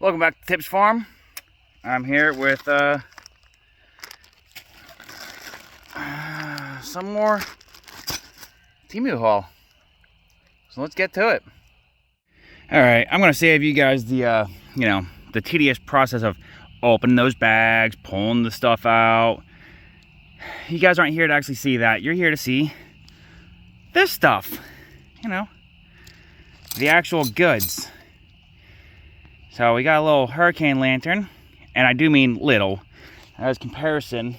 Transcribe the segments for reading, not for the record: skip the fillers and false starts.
Welcome back to Tip's Farm. I'm here with some more Temu haul. So let's get to it. All right, I'm gonna save you guys the the tedious process of opening those bags, pulling the stuff out. You guys aren't here to actually see that. You're here to see this stuff. The actual goods. So we got a little hurricane lantern, and I do mean little. As comparison,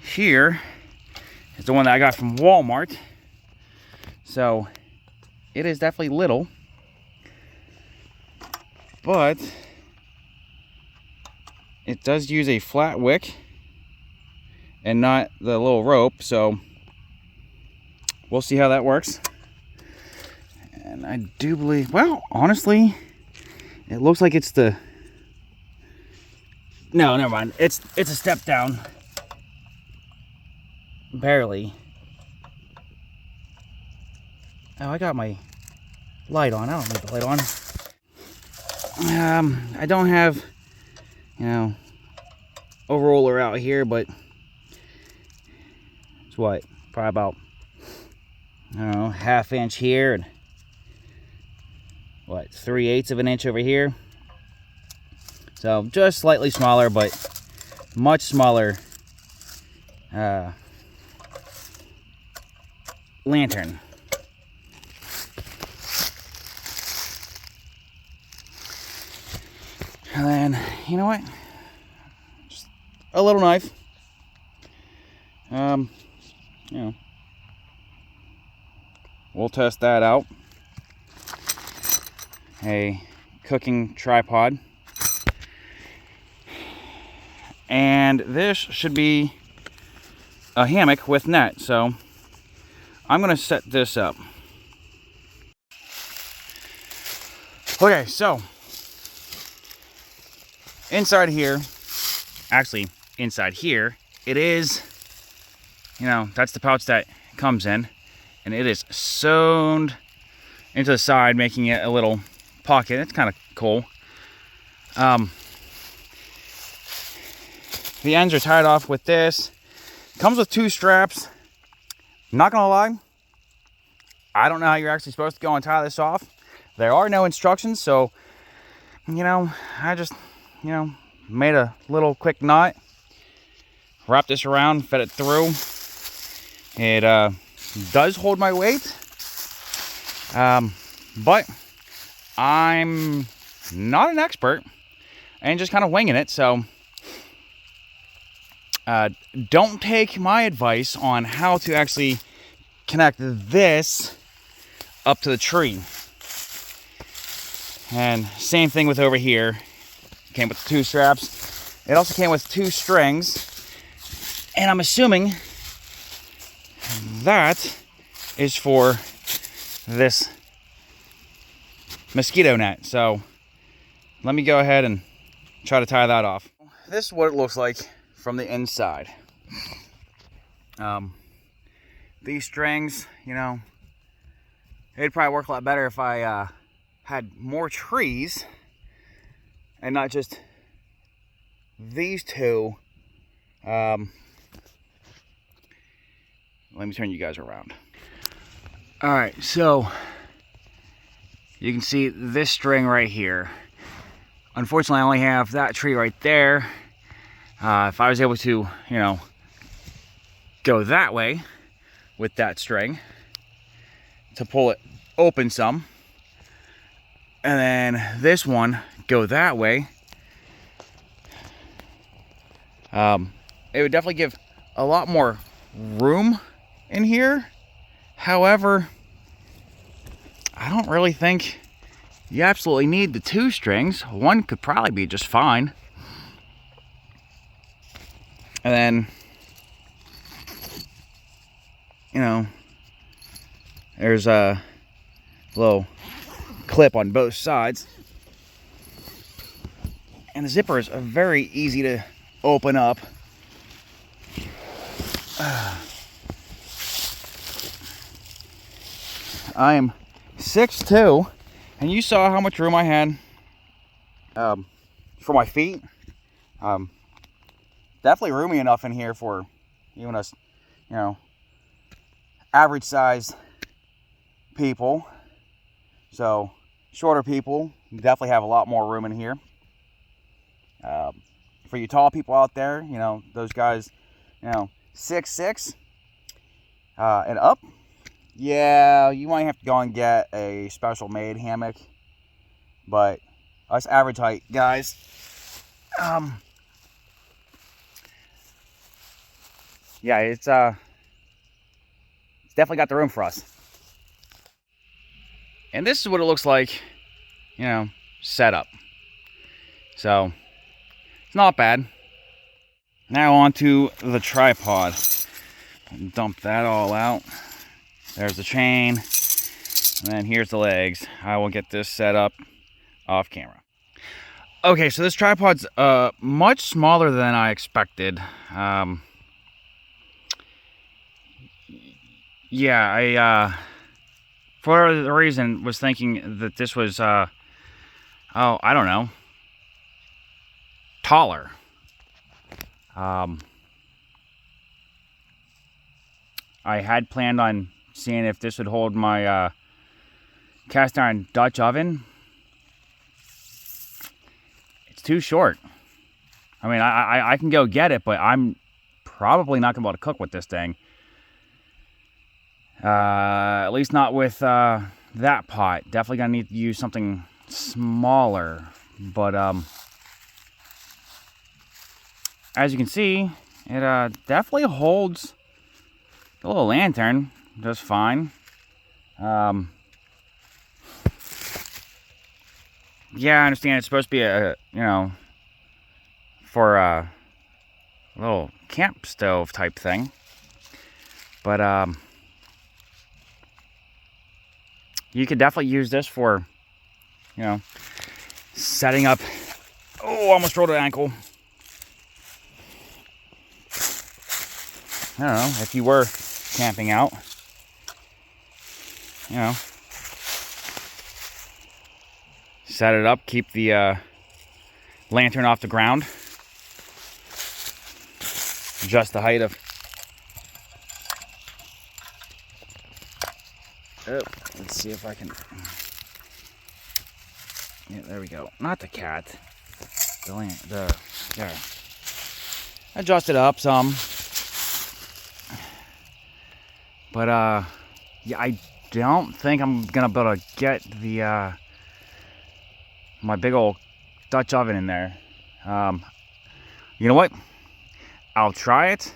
here is the one that I got from Walmart. So it is definitely little, but it does use a flat wick and not the little rope, so we'll see how that works. And I do believe, well, honestly, it looks like it's the... No, never mind. It's a step down. Barely. Oh, I got my light on. I don't need the light on. I don't have, a roller out here, but it's what? Probably about, I don't know, 1/2 inch here and what, 3/8 of an inch over here. So just slightly smaller, but much smaller lantern. And then, you know what? Just a little knife. We'll test that out. A cooking tripod, and this should be a hammock with net, so I'm gonna set this up. Okay, so inside here, actually inside here, it is, that's the pouch that comes in, and it is sewn into the side, making it a little pocket. It's kind of cool. The ends are tied off with this. Comes with 2 straps. Not gonna lie, I don't know how you're actually supposed to go and tie this off. There are no instructions, so I just made a little quick knot, wrapped this around, fed it through. It does hold my weight, but I'm not an expert and just kind of winging it, so don't take my advice on how to actually connect this up to the tree. And same thing with over here. Came with 2 straps. It also came with 2 strings, and I'm assuming that is for this mosquito net. So let me go ahead and try to tie that off. This is what it looks like from the inside. These strings, it'd probably work a lot better if I had more trees and not just these 2. Let me turn you guys around. All right, so you can see this string right here. Unfortunately, I only have that tree right there. If I was able to, go that way with that string to pull it open some, and then this one go that way, it would definitely give a lot more room in here. However, I don't really think you absolutely need the 2 strings. One could probably be just fine. And then, there's a little clip on both sides. And the zipper is very easy to open up. I am 6'2", and you saw how much room I had for my feet. Definitely roomy enough in here for even us, you know, average size people. So shorter people definitely have a lot more room in here. For you tall people out there, you know, those guys, you know, 6'6" and up, yeah, you might have to go and get a special made hammock. But us average height guys, yeah, it's definitely got the room for us. And this is what it looks like, you know, set up. So it's not bad. Now onto the tripod. Dump that all out. There's the chain, and then here's the legs. I will get this set up off camera. Okay, so this tripod's much smaller than I expected. Yeah, I for whatever reason was thinking that this was oh, I don't know, taller. I had planned on seeing if this would hold my cast iron Dutch oven. It's too short. I mean, I can go get it, but I'm probably not gonna be able to cook with this thing. At least not with that pot. Definitely gonna need to use something smaller. But as you can see, it definitely holds the little lantern just fine. Yeah, I understand it's supposed to be a, you know, for a little camp stove type thing. But you could definitely use this for, you know, setting up. Oh, almost rolled an ankle. I don't know, if you were camping out, you know, set it up, keep the lantern off the ground, adjust the height of, oh, let's see if I can, yeah, there we go, not the cat, there, adjust it up some. But yeah, I don't think I'm gonna be able to get the my big old Dutch oven in there. You know what? I'll try it.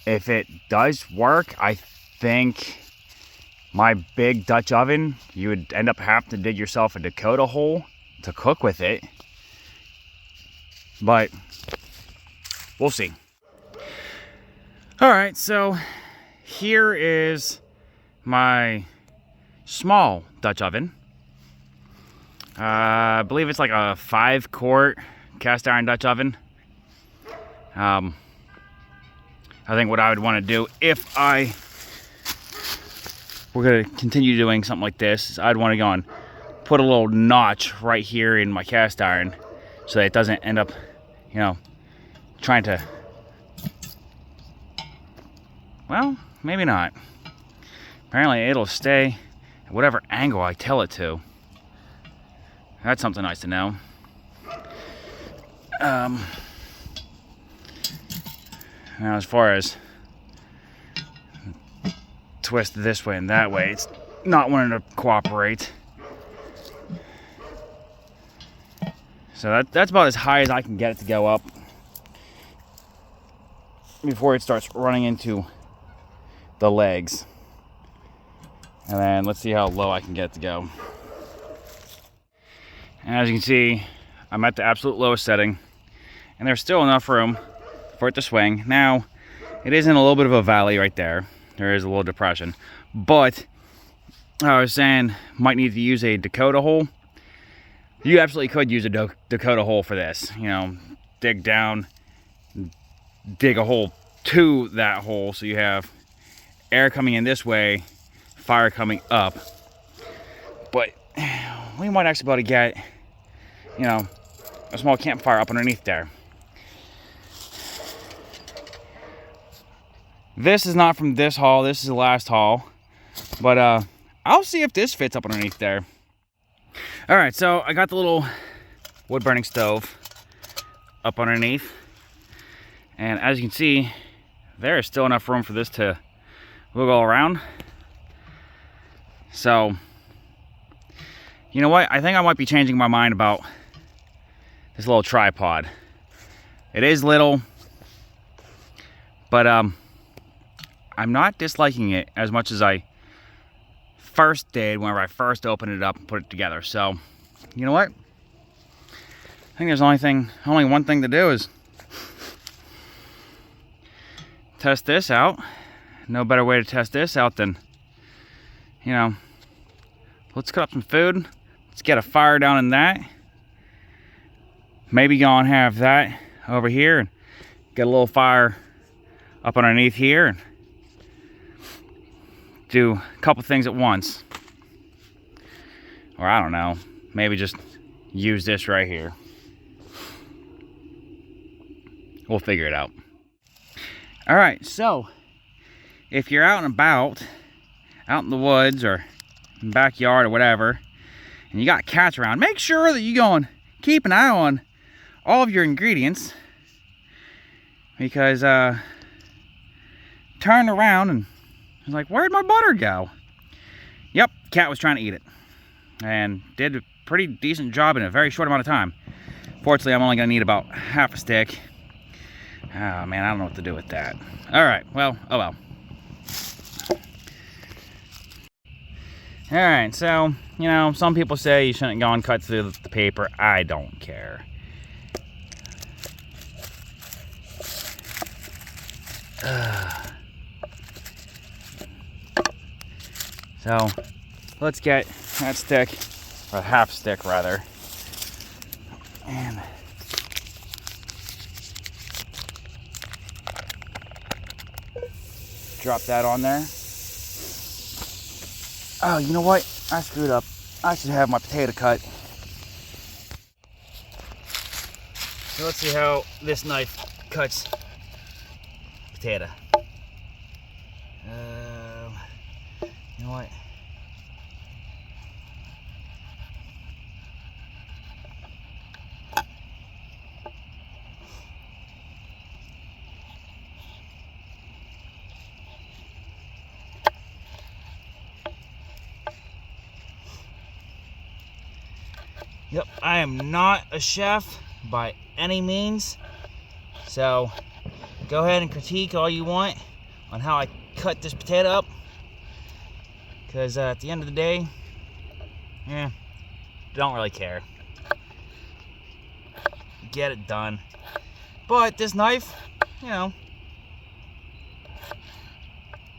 If it does work, I think my big Dutch oven, you would end up having to dig yourself a Dakota hole to cook with it. But we'll see. All right, so here is my small Dutch oven. I believe it's like a 5-quart cast iron Dutch oven. I think what I would want to do if we're going to continue doing something like this is I'd want to go and put a little notch right here in my cast iron so that it doesn't end up, you know, trying to, well, maybe not. Apparently it'll stay at whatever angle I tell it to. That's something nice to know. Now as far as twist this way and that way, it's not wanting to cooperate. So that's about as high as I can get it to go up before it starts running into the legs. And then let's see how low I can get it to go. And as you can see, I'm at the absolute lowest setting, and there's still enough room for it to swing. Now, it is in a little bit of a valley right there. There is a little depression, but I was saying might need to use a Dakota hole. You absolutely could use a Dakota hole for this. You know, dig down, dig a hole to that hole so you have air coming in this way, fire coming up. But we might actually be able to get, you know, a small campfire up underneath there. This is not from this haul. This is the last haul. But I'll see if this fits up underneath there. All right, so I got the little wood burning stove up underneath. And as you can see, there is still enough room for this to wiggle around. So, you know what? I think I might be changing my mind about this little tripod. It is little, but I'm not disliking it as much as I first did whenever I first opened it up and put it together. So, you know what? I think there's only one thing to do is test this out. No better way to test this out than, you know, let's cut up some food. Let's get a fire down in that. Maybe go and have that over here and get a little fire up underneath here and do a couple things at once. Or I don't know, maybe just use this right here. We'll figure it out. All right, so if you're out and about, out in the woods or in the backyard or whatever, and you got cats around, make sure that you go and keep an eye on all of your ingredients, because turned around and was like, where'd my butter go? Yep, cat was trying to eat it and did a pretty decent job in a very short amount of time. Fortunately, I'm only gonna need about half a stick. Oh man, I don't know what to do with that. All right, well, oh well. All right, so, you know, some people say you shouldn't go and cut through the paper. I don't care. So, let's get that stick, or half stick rather, and drop that on there. Oh, you know what? I screwed up. I should have my potato cut. So let's see how this knife cuts potato. You know what? Yep, I am not a chef by any means, so go ahead and critique all you want on how I cut this potato up, because at the end of the day, don't really care. Get it done. But this knife, you know,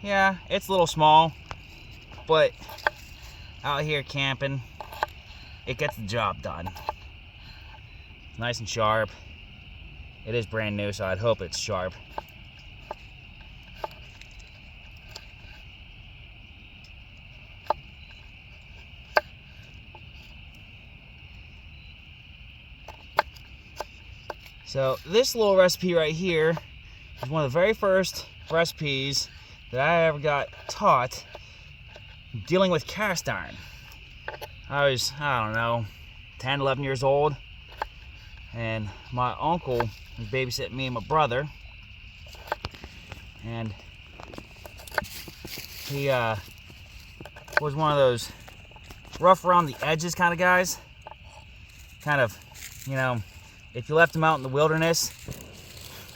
yeah, it's a little small, but out here camping, it gets the job done. It's nice and sharp. It is brand new, so I'd hope it's sharp. So this little recipe right here is one of the very first recipes that I ever got taught dealing with cast iron. I was, I don't know, 10, 11 years old, and my uncle was babysitting me and my brother, and he was one of those rough around the edges kind of guys. Kind of, you know, if you left him out in the wilderness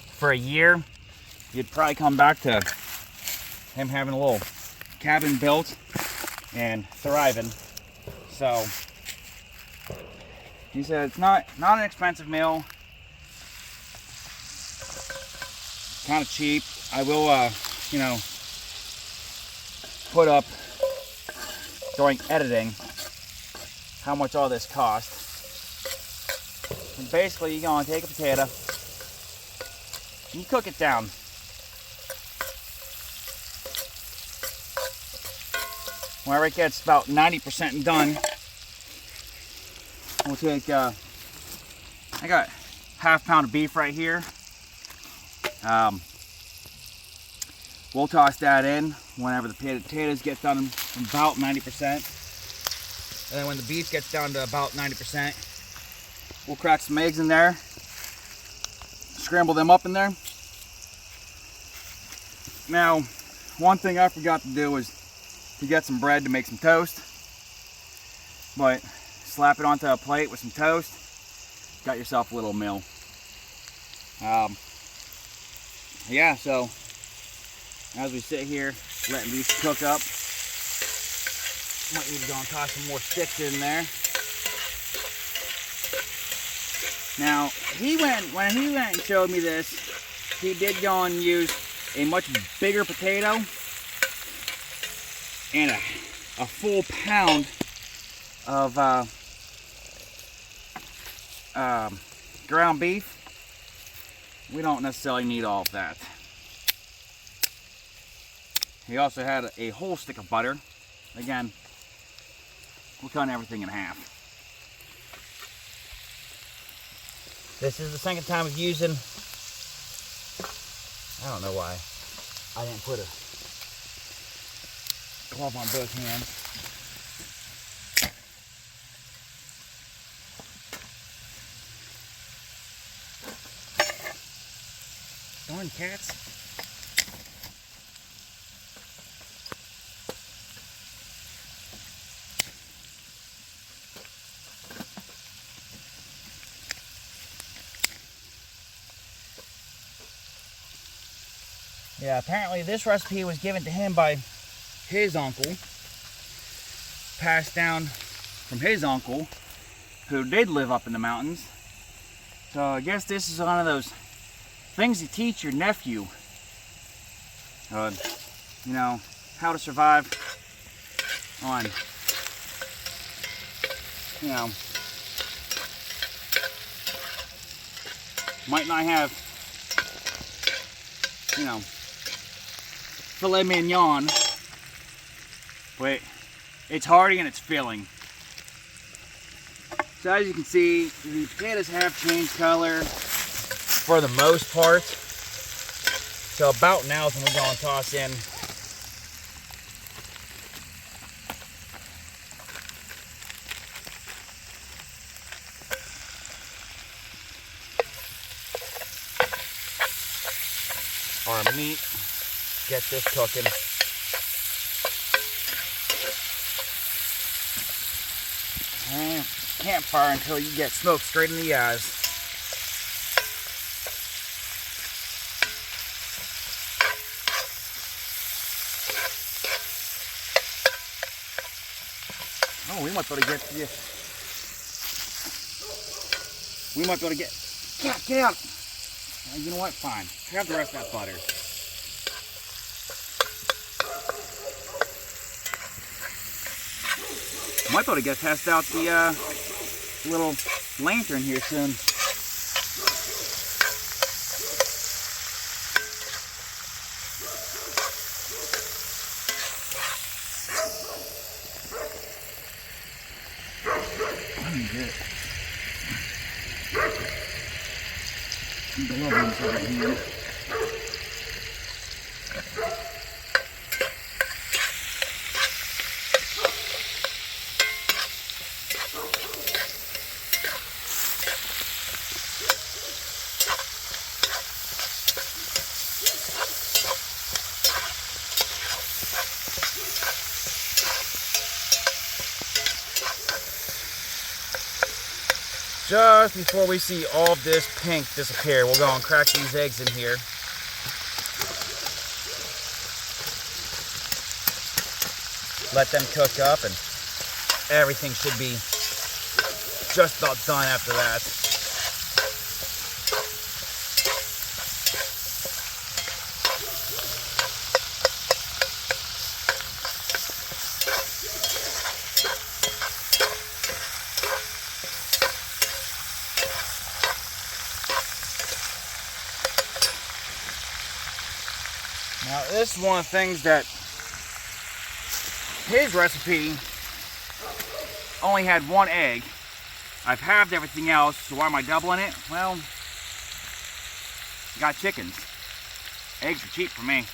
for a year, you'd probably come back to him having a little cabin built and thriving. So he said it's not an expensive meal, kind of cheap. I will you know, put up during editing how much all this cost. And basically, you're going to take a potato and you cook it down. Whenever it gets about 90% done, we'll take, I got half pound of beef right here. We'll toss that in whenever the potatoes get done about 90%. And then when the beef gets down to about 90%, we'll crack some eggs in there, scramble them up in there. Now, one thing I forgot to do was to get some bread to make some toast. But slap it onto a plate with some toast, got yourself a little meal. Yeah, so as we sit here letting these cook up, might need to go and toss some more sticks in there. Now, when he went and showed me this, he did go and use a much bigger potato and a full pound of ground beef. We don't necessarily need all of that. He also had a whole stick of butter. Again, we're cutting everything in half. This is the second time of using, I don't know why I didn't put a glove on both hands. Darn cats. Yeah, apparently this recipe was given to him by his uncle, passed down from his uncle, who did live up in the mountains. So I guess this is one of those things you teach your nephew. You know, how to survive on, you know, might not have, you know, filet mignon, but it's hearty and it's filling. So as you can see, the potatoes have changed color for the most part. So about now is when we go and toss in our meat. Get this cooking. And campfire until you get smoke straight in the eyes. Oh, we might be able to get this. We might be able to get. Get out! You know what? Fine. Have the rest of that butter. Might be able to test out the little lantern here soon. Let me get the lovely over here. Just before we see all of this pink disappear, we'll go and crack these eggs in here. Let them cook up and everything should be just about done after that. Now this is one of the things that his recipe only had one egg, I've halved everything else, so why am I doubling it? Well, got chickens. Eggs are cheap for me.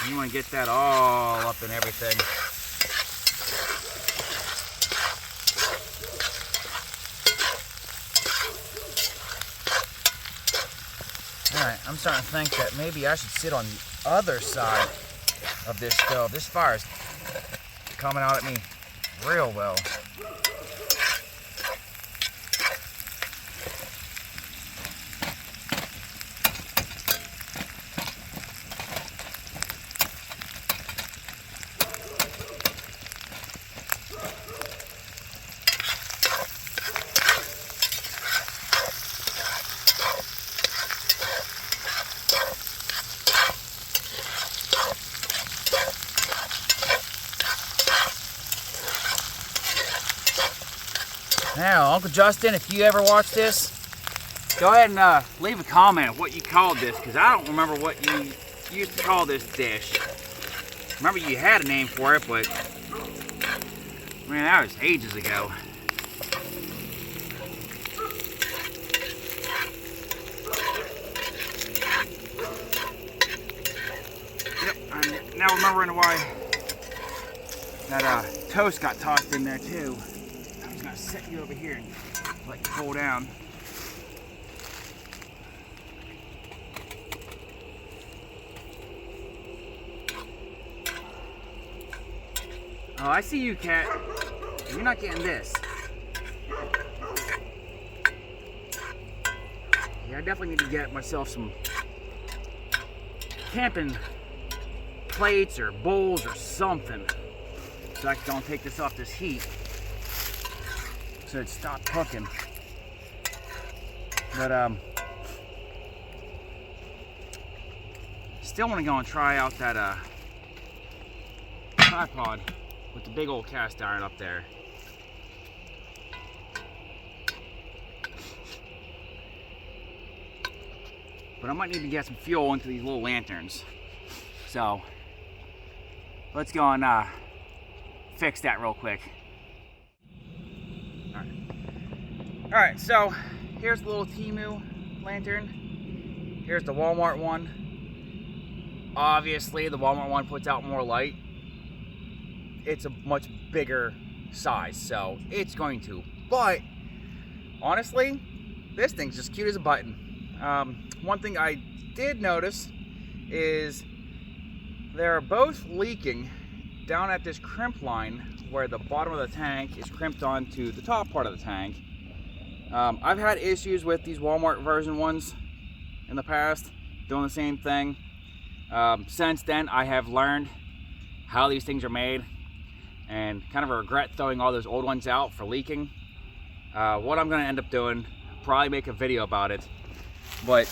You want to get that all up in everything. Alright, I'm starting to think that maybe I should sit on the other side of this stove. This fire's coming out at me real well. Now, Uncle Justin, if you ever watch this, go ahead and leave a comment of what you called this, because I don't remember what you used to call this dish. Remember you had a name for it, but man, that was ages ago. Yep, I'm now remembering why that toast got tossed in there too. Set you over here and let you cool down. Oh, I see you, cat. You're not getting this. Yeah, I definitely need to get myself some camping plates or bowls or something so I can take this off this heat. So it stopped cooking. But still want to go and try out that tripod with the big old cast iron up there. But I might need to get some fuel into these little lanterns. So let's go and fix that real quick. Alright, so here's the little Temu lantern. Here's the Walmart one. Obviously, the Walmart one puts out more light. It's a much bigger size, so it's going to. But, honestly, this thing's just cute as a button. One thing I did notice is they're both leaking down at this crimp line where the bottom of the tank is crimped onto the top part of the tank. I've had issues with these Walmart version ones in the past, doing the same thing. Since then, I have learned how these things are made and kind of regret throwing all those old ones out for leaking. What I'm going to end up doing, probably make a video about it, but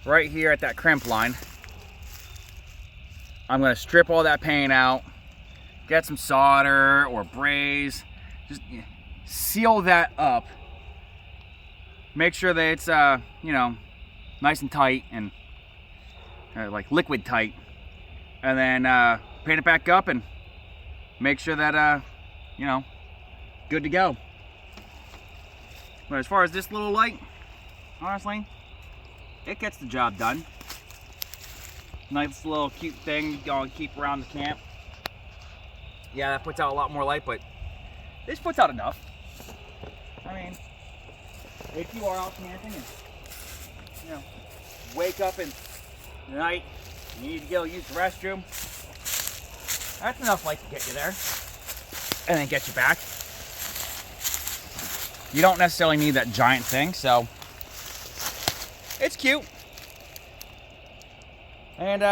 right here at that crimp line, I'm going to strip all that paint out, get some solder or braze, just seal that up, make sure that it's you know, nice and tight and like liquid tight, and then paint it back up and make sure that you know, good to go. But as far as this little light, honestly, it gets the job done. Nice little cute thing you go and keep around the camp. Yeah, that puts out a lot more light, but this puts out enough. I mean, if you are out camping and, you know, wake up in the night, you need to go use the restroom, that's enough light to get you there and then get you back. You don't necessarily need that giant thing, so it's cute. And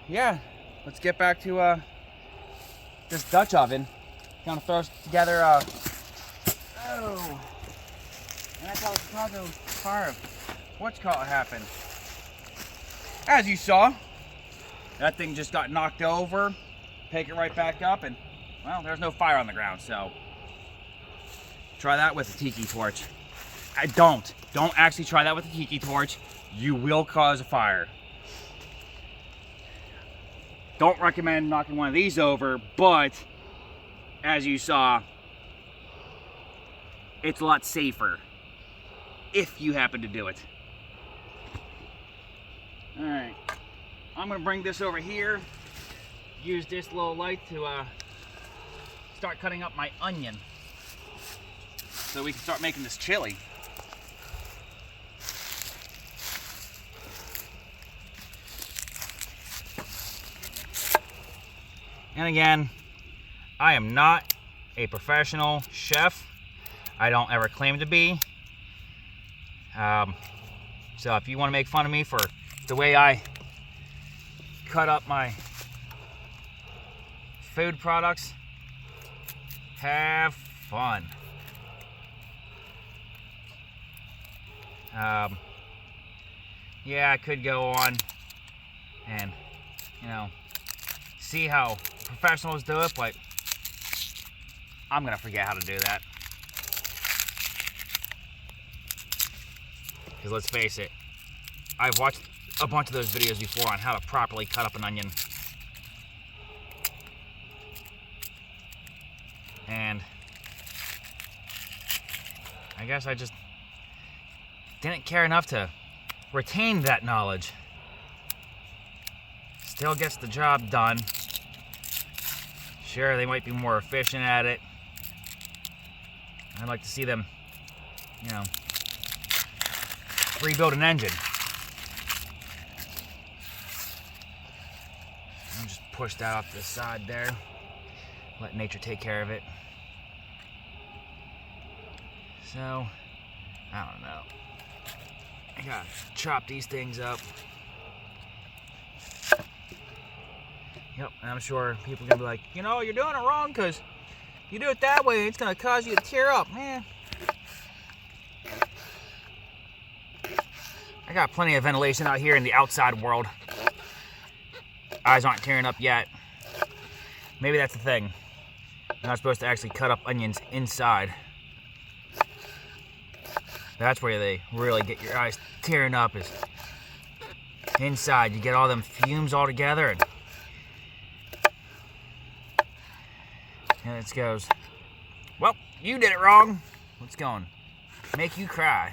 yeah, let's get back to this Dutch oven. Gonna throw together oh, and that's how the Chicago fire whatchamacallit happened. As you saw, that thing just got knocked over, pick it right back up, and well, there's no fire on the ground, so try that with a tiki torch. Don't actually try that with a tiki torch. You will cause a fire. Don't recommend knocking one of these over, but as you saw, it's a lot safer if you happen to do it. All right, I'm gonna bring this over here. Use this little light to start cutting up my onion so we can start making this chili. And again, I am not a professional chef. I don't ever claim to be. So if you want to make fun of me for the way I cut up my food products, have fun. Yeah, I could go on and, see how professionals do it, but I'm gonna forget how to do that. Because let's face it, I've watched a bunch of those videos before on how to properly cut up an onion. And I guess I just didn't care enough to retain that knowledge. Still gets the job done. Sure, they might be more efficient at it. I'd like to see them, rebuild an engine. I'll just push that off to the side there. Let nature take care of it. So, I don't know. I gotta chop these things up. Yep, and I'm sure people are gonna be like, you're doing it wrong because you do it that way, it's gonna cause you to tear up. Man, I got plenty of ventilation out here in the outside world. Eyes aren't tearing up yet. Maybe that's the thing. You're not supposed to actually cut up onions inside. That's where they really get your eyes tearing up, is inside. You get all them fumes all together, and it goes, well, you did it wrong. What's going? Make you cry.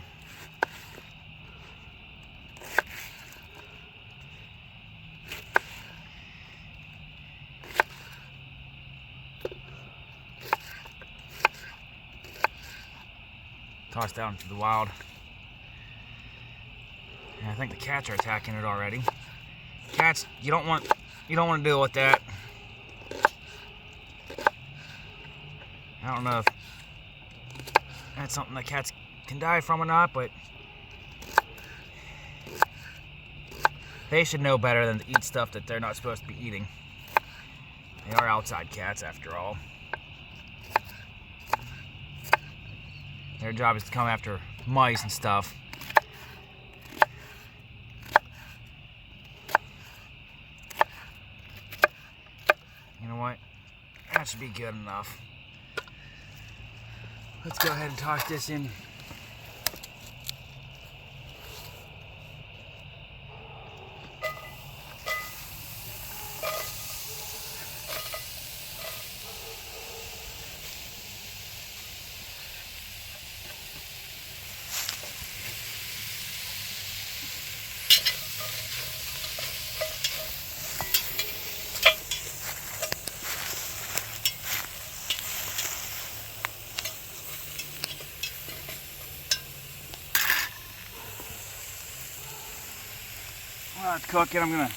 Tossed out into the wild. And I think the cats are attacking it already. Cats, you don't want to deal with that. I don't know if that's something that cats can die from or not, but they should know better than to eat stuff that they're not supposed to be eating. They are outside cats after all. Their job is to come after mice and stuff. You know what? That should be good enough. Let's go ahead and toss this in. While it's cooking, I'm gonna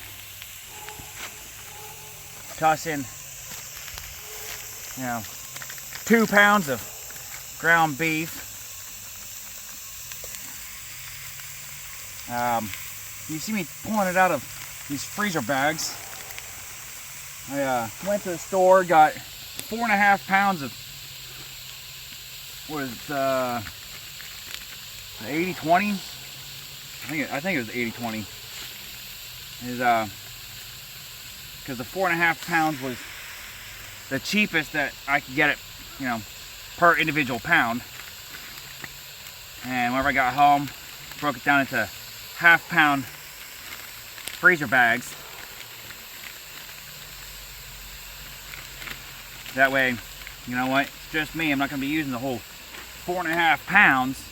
toss in, 2 pounds of ground beef. You see me pulling it out of these freezer bags. I went to the store, got 4.5 pounds of, what is it, 80-20? I think it was 80-20. Is because the 4.5 pounds was the cheapest that I could get it, per individual pound. And whenever I got home, broke it down into half-pound freezer bags. That way, you know what, it's just me. I'm not going to be using the whole 4.5 pounds.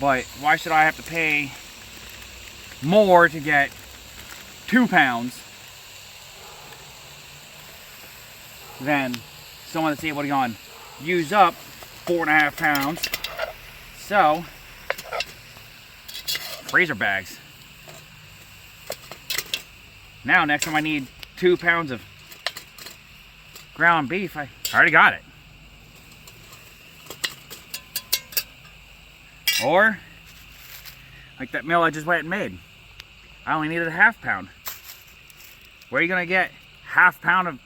But why should I have to pay more to get 2 pounds than someone that's able to go and use up 4.5 pounds? So, freezer bags. Now, next time I need 2 pounds of ground beef, I already got it. Or, like that meal I just went and made. I only needed a half pound. Where are you gonna get half pound of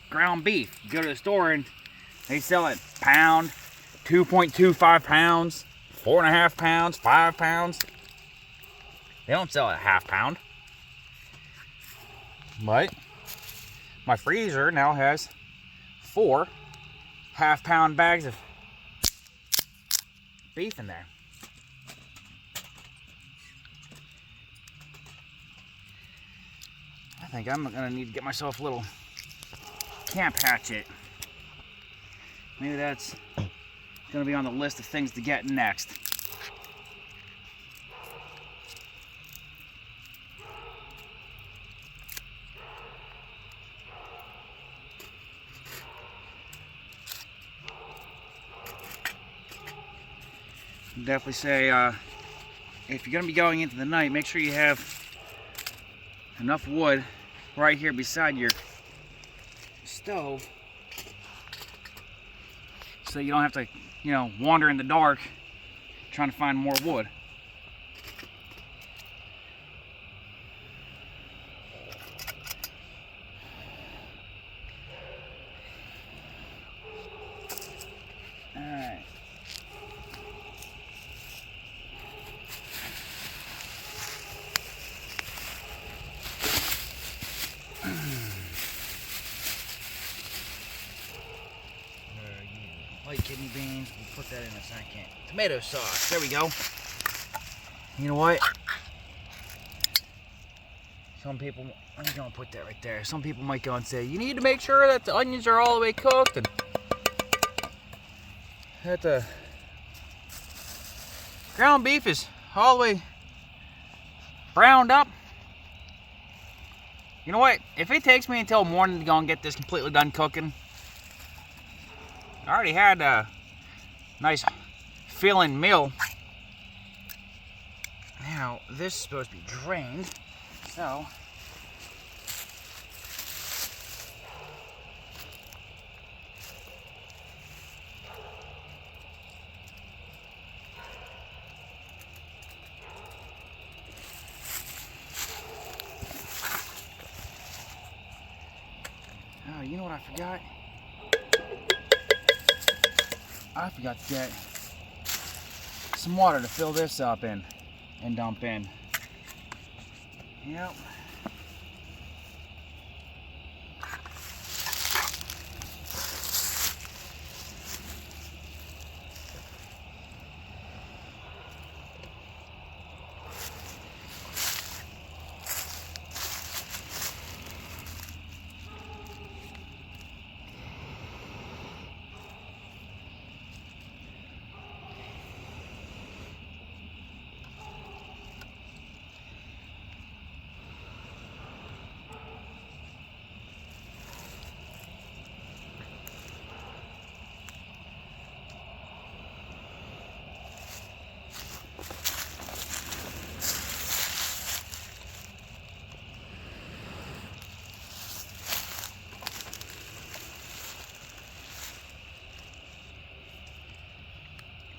ground beef? You go to the store and they sell it pound, 2.25 pounds, 4.5 pounds, 5 pounds. They don't sell it half pound. But my freezer now has 4 half-pound bags of beef in there. I think I'm gonna need to get myself a little camp hatchet. Maybe that's gonna be on the list of things to get next. Definitely say if you're going to be going into the night, make sure you have enough wood right here beside your stove so you don't have to, you know, wander in the dark trying to find more wood. Alright. White kidney beans, we'll put that in a second. Tomato sauce, there we go. You know what? Some people, I'm gonna put that right there. Some people might go and say, you need to make sure that the onions are all the way cooked and that the ground beef is all the way browned up. You know what? If it takes me until morning to go and get this completely done cooking, I already had a nice filling meal. Now, this is supposed to be drained, so oh, you know what I forgot? I forgot to get some water to fill this up in and dump in. Yep.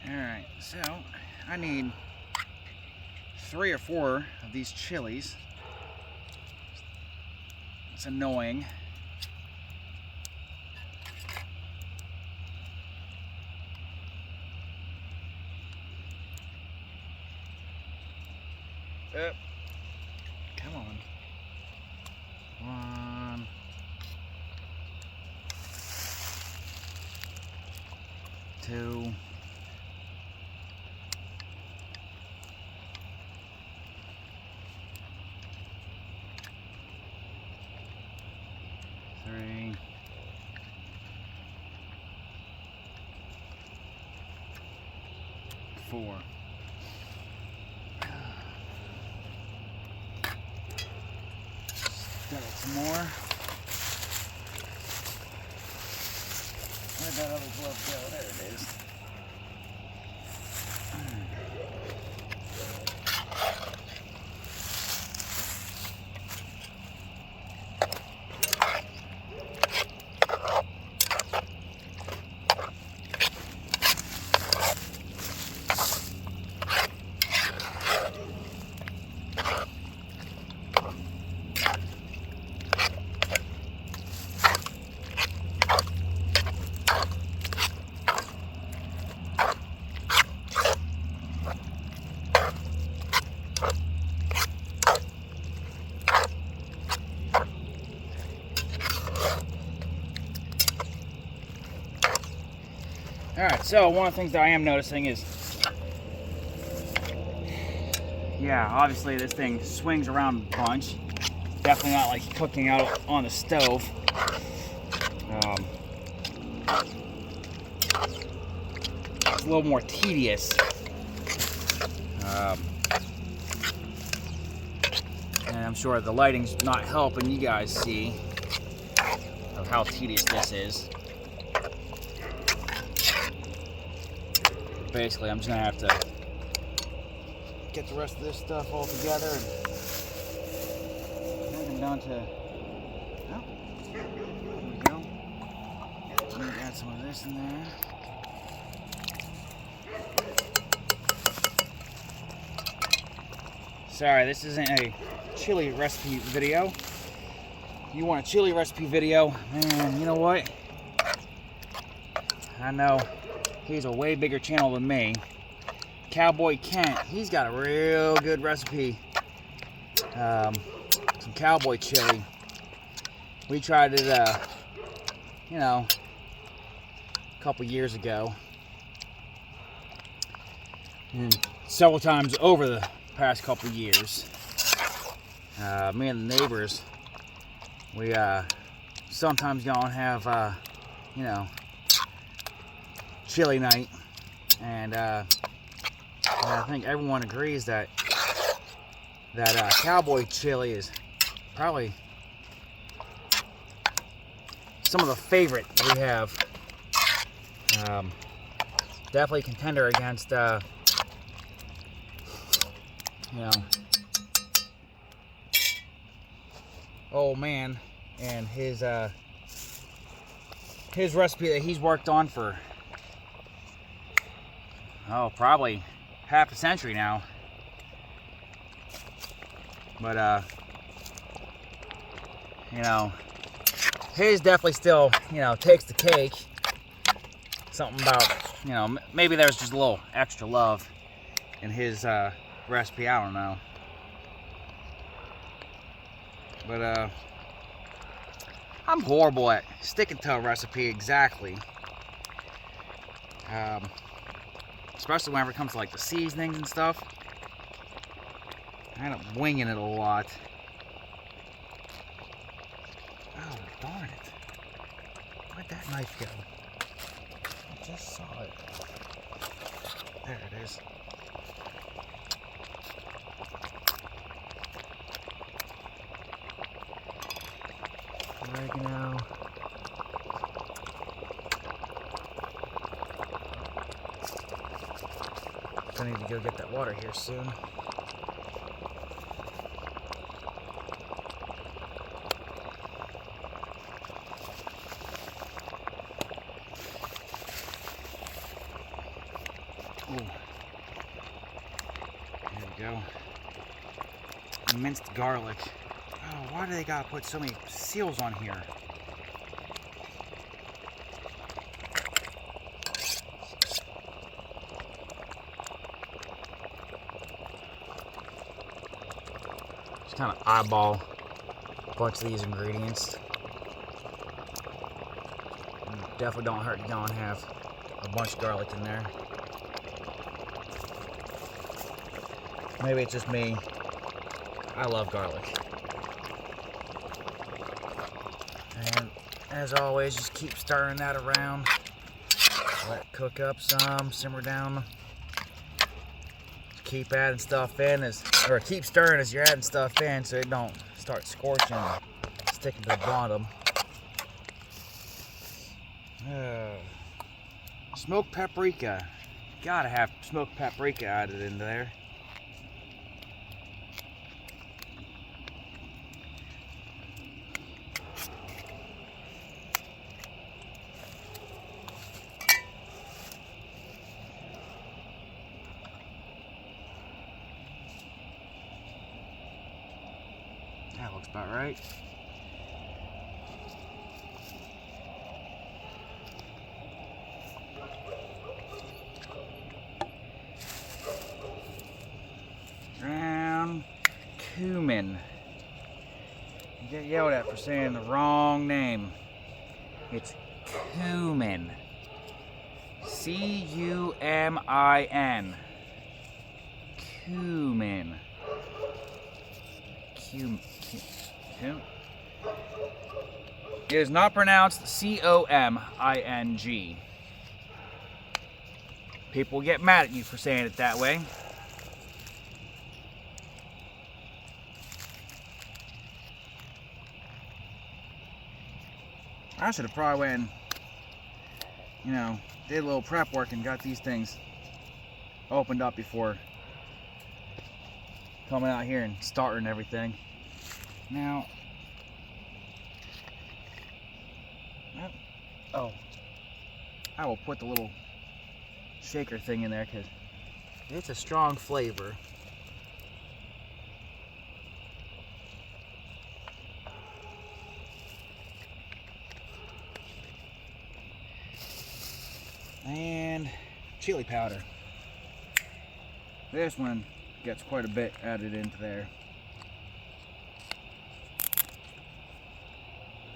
Alright, so I need 3 or 4 of these chilies. It's annoying. Come on. 1, 2, before. Got some more. Where'd that other glove go? There it is. Alright, so one of the things that I am noticing is, yeah, obviously this thing swings around a bunch. Definitely not like cooking out on the stove. It's a little more tedious. And I'm sure the lighting's not helping you guys see of how tedious this is. Basically, I'm just gonna have to get the rest of this stuff all together and bring them down to. Oh, there we go. Let me add some of this in there. Sorry, this isn't a chili recipe video. If you want a chili recipe video, man, you know what? I know. He's a way bigger channel than me. Cowboy Kent, he's got a real good recipe. Some cowboy chili. We tried it, you know, a couple years ago. And several times over the past couple years. Me and the neighbors, we sometimes gonna have, you know, chili night, and I think everyone agrees that cowboy chili is probably some of the favorite we have. Definitely contender against you know, old man and his recipe that he's worked on for, oh, probably half a century now. But, you know, his definitely still, you know, takes the cake. Something about, you know, maybe there's just a little extra love in his recipe. I don't know. But, I'm horrible at sticking to a recipe exactly. Especially whenever it comes to like the seasonings and stuff. I end up winging it a lot. Oh, darn it. Where'd that knife go? I just saw it. There it is. Oregano. I need to go get that water here soon. Ooh. There we go. Minced garlic. Oh, why do they gotta put so many seals on here? Just kind of eyeball a bunch of these ingredients. Definitely don't hurt to go and have a bunch of garlic in there. Maybe it's just me. I love garlic. And as always, just keep stirring that around. Let it cook up some, simmer down keep adding stuff in or keep stirring as you're adding stuff in so it don't start scorching and sticking to the bottom. Smoked paprika. Gotta have smoked paprika added in there. That looks about right. Ground cumin. You get yelled at for saying the wrong name. It's cumin. C-U-M-I-N. Cumin. It is not pronounced C-O-M-I-N-G. People get mad at you for saying it that way. I should have probably went and, did a little prep work and got these things opened up before coming out here and starting everything. Now, I will put the little shaker thing in there because it's a strong flavor. And chili powder. This one gets quite a bit added into there.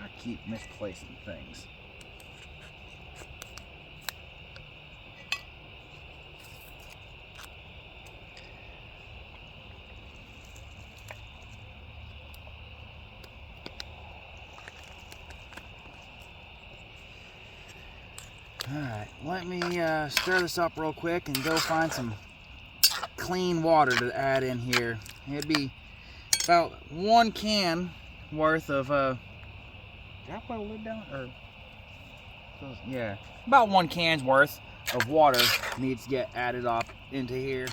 I keep misplacing things. Alright, let me stir this up real quick and go find some clean water to add in here. It'd be about 1 can worth of, did I put a lid down? Or, yeah, about 1 can's worth of water needs to get added up into here.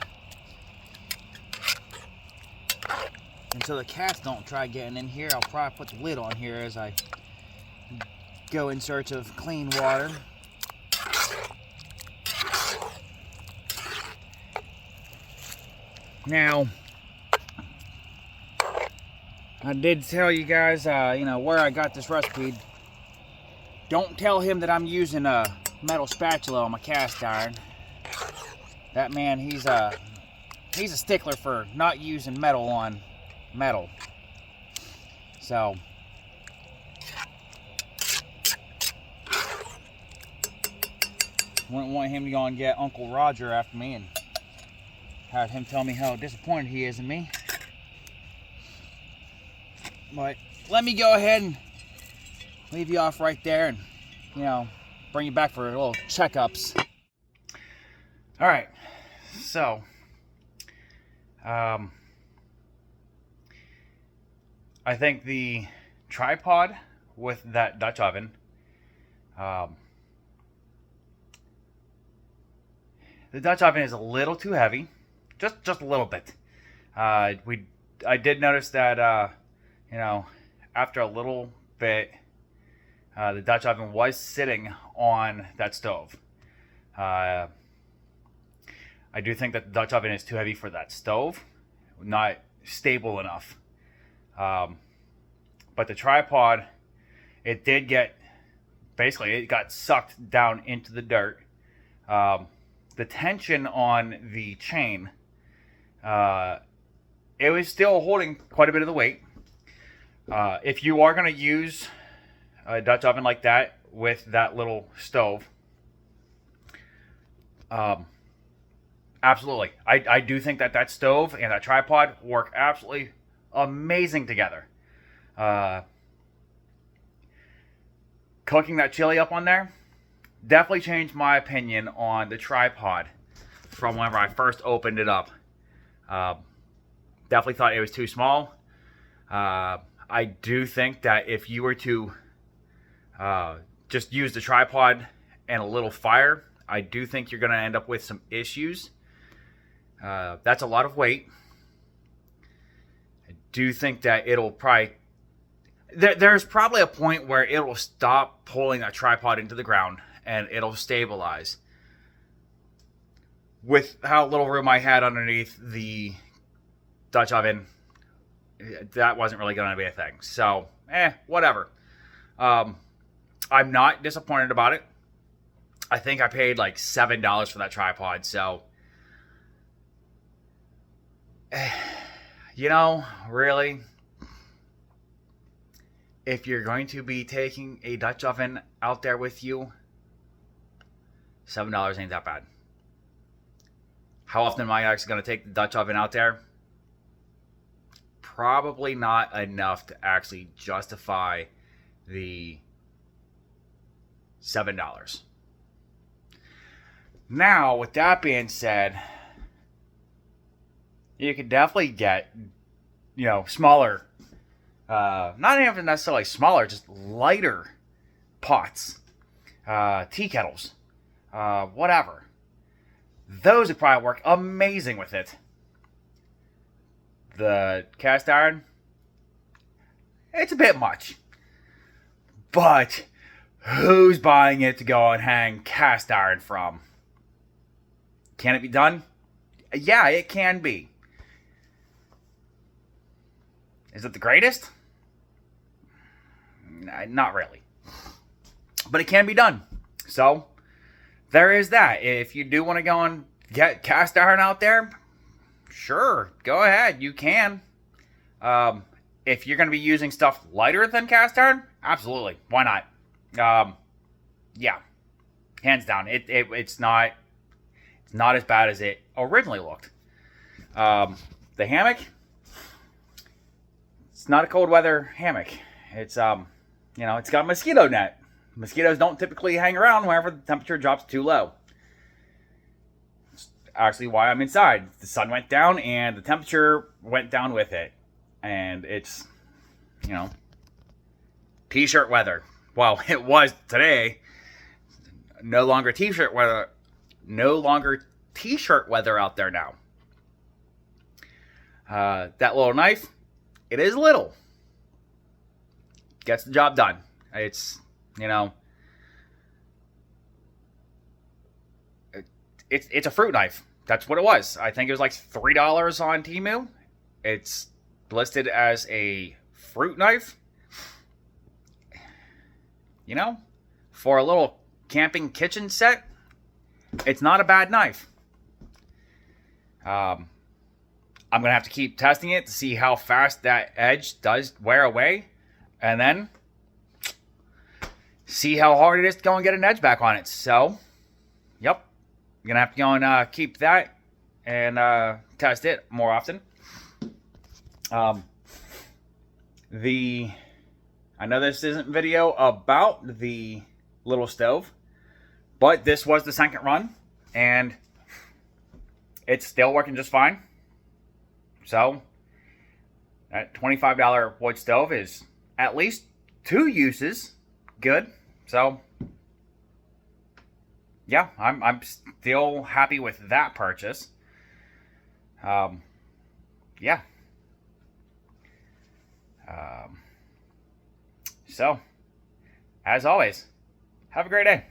And so the cats don't try getting in here, I'll probably put the lid on here as I go in search of clean water. Now, I did tell you guys, where I got this recipe. Don't tell him that I'm using a metal spatula on my cast iron. That man, he's a stickler for not using metal on metal. So, wouldn't want him to go and get Uncle Roger after me and have him tell me how disappointed he is in me. But let me go ahead and leave you off right there and, bring you back for little checkups. All right, so, I think the tripod with that Dutch oven, the Dutch oven is a little too heavy. Just a little bit. I did notice that, after a little bit, the Dutch oven was sitting on that stove. I do think that the Dutch oven is too heavy for that stove, not stable enough. But the tripod, it did it got sucked down into the dirt. The tension on the chain, it was still holding quite a bit of the weight. If you are going to use a Dutch oven like that with that little stove, absolutely. I do think that stove and that tripod work absolutely amazing together. Cooking that chili up on there definitely changed my opinion on the tripod from whenever I first opened it up. Definitely thought it was too small. I do think that if you were to just use the tripod and a little fire, I do think you're going to end up with some issues. That's a lot of weight. I do think that it'll probably... There's probably a point where it will stop pulling that tripod into the ground and it'll stabilize. With how little room I had underneath the Dutch oven, that wasn't really going to be a thing. So, whatever. I'm not disappointed about it. I think I paid like $7 for that tripod. So, really, if you're going to be taking a Dutch oven out there with you, $7 ain't that bad. How often am I actually going to take the Dutch oven out there? Probably not enough to actually justify the $7. Now, with that being said, you could definitely get, smaller, not even necessarily smaller, just lighter pots, tea kettles, whatever. Those would probably work amazing with it. The cast iron, it's a bit much. But who's buying it to go and hang cast iron from? Can it be done? Yeah, it can be. Is it the greatest? Not really. But it can be done. So, there is that. If you do want to go and get cast iron out there, sure, go ahead. You can. If you're going to be using stuff lighter than cast iron, absolutely. Why not? Yeah. Hands down. It's not as bad as it originally looked. The hammock, it's not a cold weather hammock. It's it's got a mosquito net. Mosquitoes don't typically hang around whenever the temperature drops too low. It's actually why I'm inside. The sun went down and the temperature went down with it. And it's, t-shirt weather. Well, it was today. No longer t-shirt weather. No longer t-shirt weather out there now. That little knife, it is little. Gets the job done. It's, it's a fruit knife. That's what it was. I think it was like $3 on Temu. It's listed as a fruit knife. For a little camping kitchen set, it's not a bad knife. I'm going to have to keep testing it to see how fast that edge does wear away. And then see how hard it is to go and get an edge back on it. So, yep. I'm going to have to go and keep that and test it more often. I know this isn't video about the little stove, but this was the second run, and it's still working just fine. So, that $25 wood stove is at least 2 uses good. So, yeah, I'm still happy with that purchase. Yeah. So, as always, have a great day.